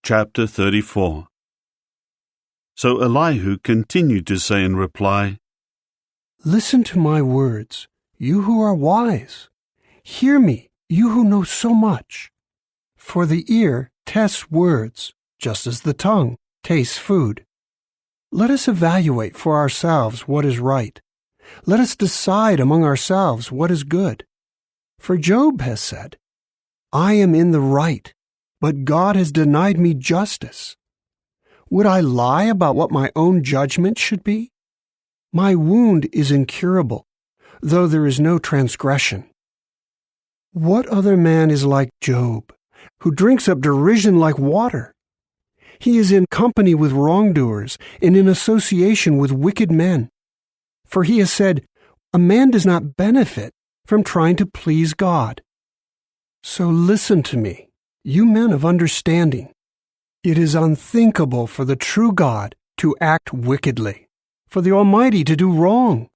Chapter 34. So Elihu continued to say in reply, Listen to my words, you who are wise. Hear me, you who know so much. For the ear tests words, just as the tongue tastes food. Let us evaluate for ourselves what is right. Let us decide among ourselves what is good. For Job has said, I am in the right, but God has denied me justice. Would I lie about what my own judgment should be? My wound is incurable, though there is no transgression. What other man is like Job, who drinks up derision like water? He is in company with wrongdoers and in association with wicked men. For he has said, a man does not benefit from trying to please God. So listen to me, you men of understanding. It is unthinkable for the true God to act wickedly, for the Almighty to do wrong.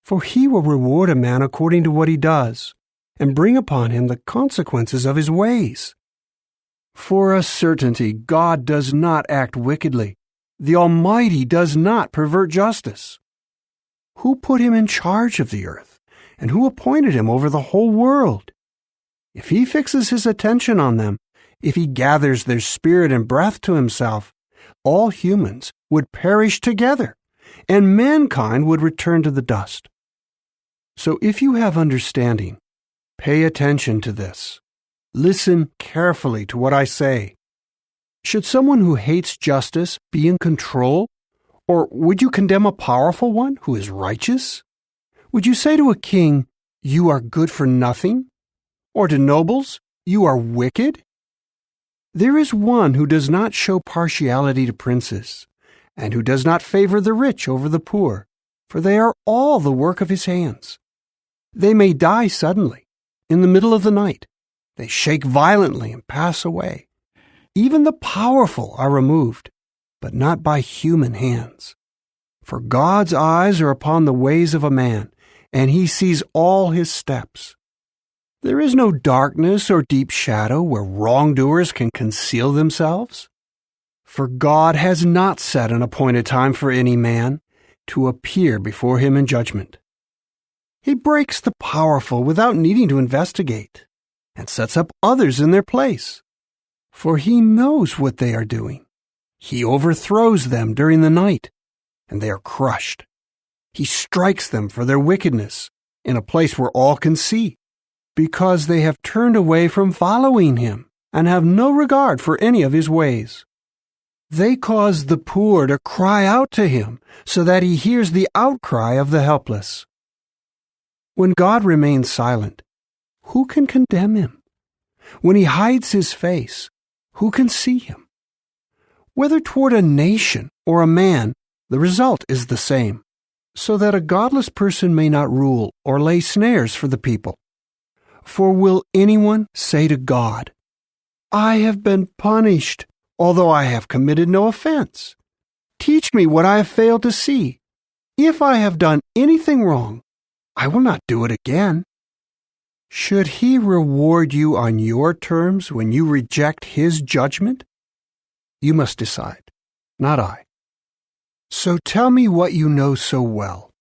For he will reward a man according to what he does, and bring upon him the consequences of his ways. For a certainty, God does not act wickedly. The Almighty does not pervert justice. Who put him in charge of the earth, and who appointed him over the whole world? If he fixes his attention on them, if he gathers their spirit and breath to himself, all humans would perish together, and mankind would return to the dust. So if you have understanding, pay attention to this. Listen carefully to what I say. Should someone who hates justice be in control? Or would you condemn a powerful one who is righteous? Would you say to a king, you are good for nothing? Or to nobles, you are wicked? There is one who does not show partiality to princes, and who does not favor the rich over the poor, for they are all the work of his hands. They may die suddenly, in the middle of the night. They shake violently and pass away. Even the powerful are removed, but not by human hands. For God's eyes are upon the ways of a man, and he sees all his steps. There is no darkness or deep shadow where wrongdoers can conceal themselves. For God has not set an appointed time for any man to appear before him in judgment. He breaks the powerful without needing to investigate, and sets up others in their place. For he knows what they are doing. He overthrows them during the night, and they are crushed. He strikes them for their wickedness in a place where all can see, because they have turned away from following him and have no regard for any of his ways. They cause the poor to cry out to him so that he hears the outcry of the helpless. When God remains silent, who can condemn him? When he hides his face, who can see him? Whether toward a nation or a man, the result is the same, so that a godless person may not rule or lay snares for the people. For will anyone say to God, I have been punished, although I have committed no offense? Teach me what I have failed to see. If I have done anything wrong, I will not do it again. Should he reward you on your terms when you reject his judgment? You must decide, not I. So tell me what you know so well.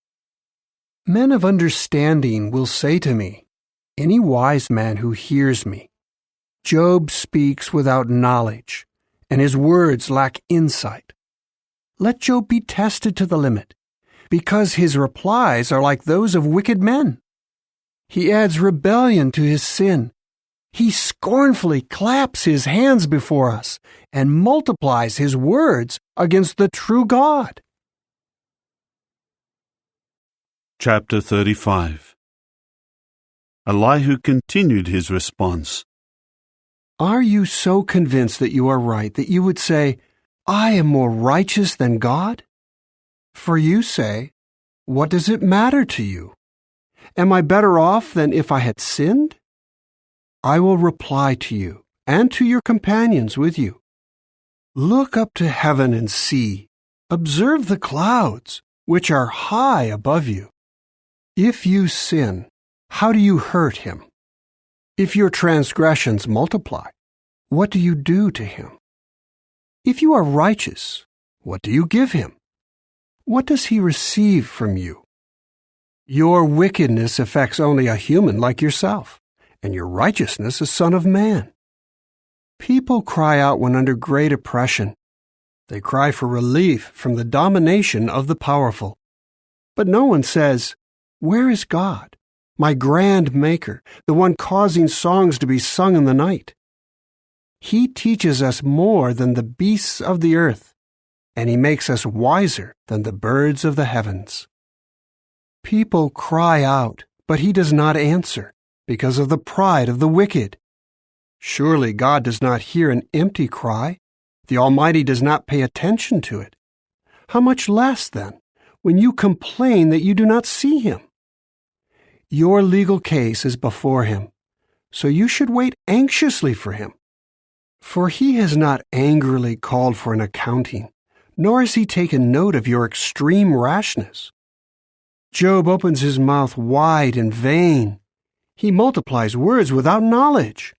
Men of understanding will say to me, any wise man who hears me, Job speaks without knowledge, and his words lack insight. Let Job be tested to the limit, because his replies are like those of wicked men. He adds rebellion to his sin. He scornfully claps his hands before us and multiplies his words against the true God. Chapter 35. Elihu continued his response. Are you so convinced that you are right that you would say, I am more righteous than God? For you say, what does it matter to you? Am I better off than if I had sinned? I will reply to you and to your companions with you. Look up to heaven and see. Observe the clouds, which are high above you. If you sin, how do you hurt him? If your transgressions multiply, what do you do to him? If you are righteous, what do you give him? What does he receive from you? Your wickedness affects only a human like yourself, and your righteousness a son of man. People cry out when under great oppression. They cry for relief from the domination of the powerful. But no one says, "Where is God, my grand Maker, the one causing songs to be sung in the night?" He teaches us more than the beasts of the earth, and he makes us wiser than the birds of the heavens. People cry out, but he does not answer, because of the pride of the wicked. Surely God does not hear an empty cry. The Almighty does not pay attention to it. How much less, then, when you complain that you do not see him? Your legal case is before him, so you should wait anxiously for him. For he has not angrily called for an accounting, nor has he taken note of your extreme rashness. Job opens his mouth wide in vain. He multiplies words without knowledge.